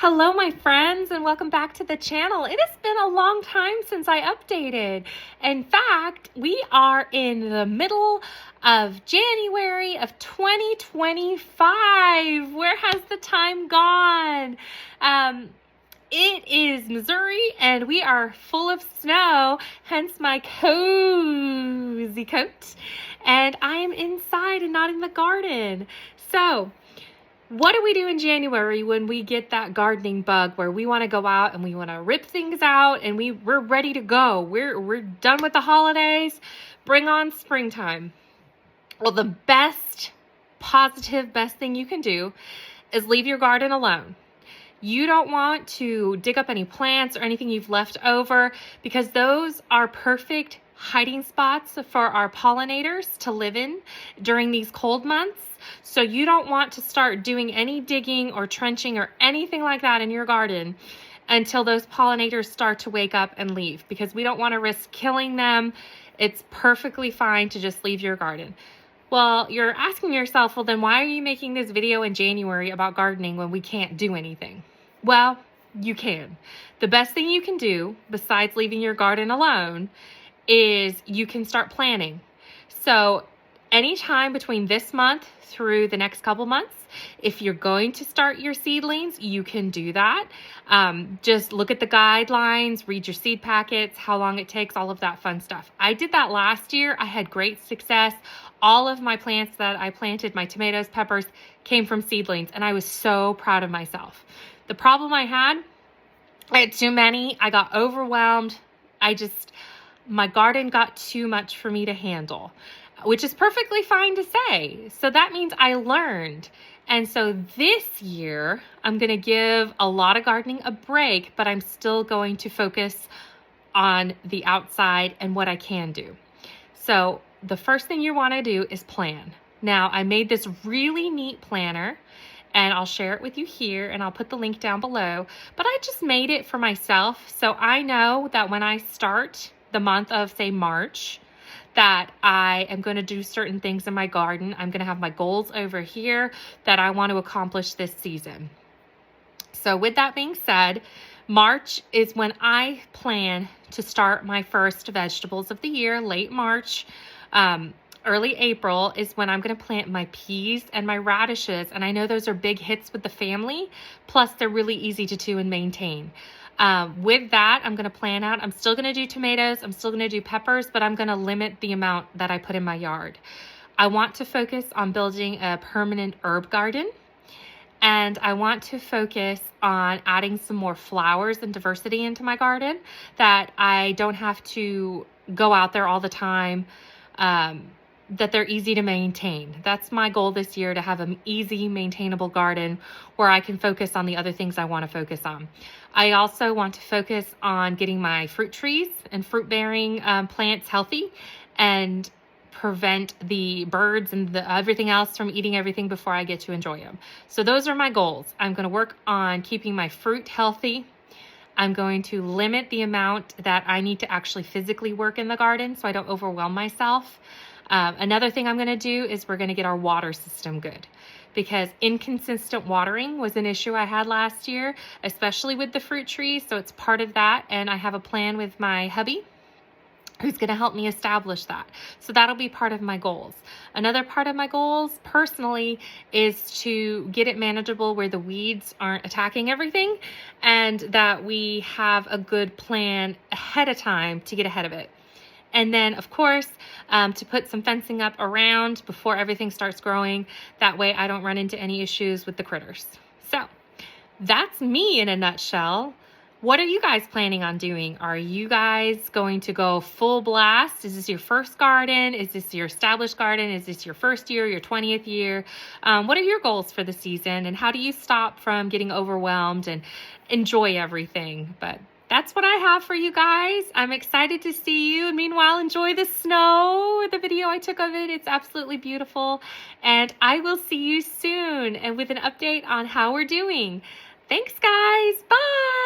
Hello, my friends, and welcome back to the channel. It has been a long time since I updated. In fact, we are in the middle of January of 2025. Where has the time gone? It is Missouri, and we are full of snow, hence my cozy coat. And I am inside and not in the garden. So, what do we do in January when we get that gardening bug where we want to go out and we want to rip things out and we're ready to go? We're done with the holidays. Bring on springtime. Well, the best thing you can do is leave your garden alone. You don't want to dig up any plants or anything you've left over because those are perfect hiding spots for our pollinators to live in during these cold months. So you don't want to start doing any digging or trenching or anything like that in your garden until those pollinators start to wake up and leave, because we don't want to risk killing them. It's perfectly fine to just leave your garden. Well, you're asking yourself, well, then why are you making this video in January about gardening when we can't do anything? Well, you can. The best thing you can do besides leaving your garden alone is you can start planning. So anytime between this month through the next couple months, if you're going to start your seedlings, you can do that. Just look at the guidelines, read your seed packets, how long it takes, all of that fun stuff. I did that last year. I had great success. All of my plants that I planted, my tomatoes, peppers, came from seedlings, and I was so proud of myself. The problem I had too many. I got overwhelmed. My garden got too much for me to handle, which is perfectly fine to say. So that means I learned. And so this year, I'm going to give a lot of gardening a break, but I'm still going to focus on the outside and what I can do. So the first thing you want to do is plan. Now, I made this really neat planner, and I'll share it with you here, and I'll put the link down below. But I just made it for myself, so I know that when I start the month of, say, March, that I am going to do certain things in my garden. I'm going to have my goals over here that I want to accomplish this season. So with that being said, March is when I plan to start my first vegetables of the year. Late March, early April is when I'm going to plant my peas and my radishes. And I know those are big hits with the family. Plus, they're really easy to do and maintain. With that, I'm going to plan out. I'm still going to do tomatoes. I'm still going to do peppers, but I'm going to limit the amount that I put in my yard. I want to focus on building a permanent herb garden. And I want to focus on adding some more flowers and diversity into my garden, that I don't have to go out there all the time, that they're easy to maintain. That's my goal this year, to have an easy, maintainable garden where I can focus on the other things I want to focus on. I also want to focus on getting my fruit trees and fruit-bearing plants healthy and prevent the birds and everything else from eating everything before I get to enjoy them. So those are my goals. I'm going to work on keeping my fruit healthy. I'm going to limit the amount that I need to actually physically work in the garden so I don't overwhelm myself. Another thing I'm going to do is we're going to get our water system good, because inconsistent watering was an issue I had last year, especially with the fruit trees. So it's part of that. And I have a plan with my hubby who's going to help me establish that. So that'll be part of my goals. Another part of my goals personally is to get it manageable where the weeds aren't attacking everything, and that we have a good plan ahead of time to get ahead of it. And then, of course, to put some fencing up around before everything starts growing. That way I don't run into any issues with the critters. So that's me in a nutshell. What are you guys planning on doing? Are you guys going to go full blast? Is this your first garden? Is this your established garden? Is this your first year, your 20th year? What are your goals for the season? And how do you stop from getting overwhelmed and enjoy everything? But that's what I have for you guys. I'm excited to see you. And meanwhile, enjoy the snow. The video I took of it, it's absolutely beautiful. And I will see you soon, and with an update on how we're doing. Thanks, guys. Bye.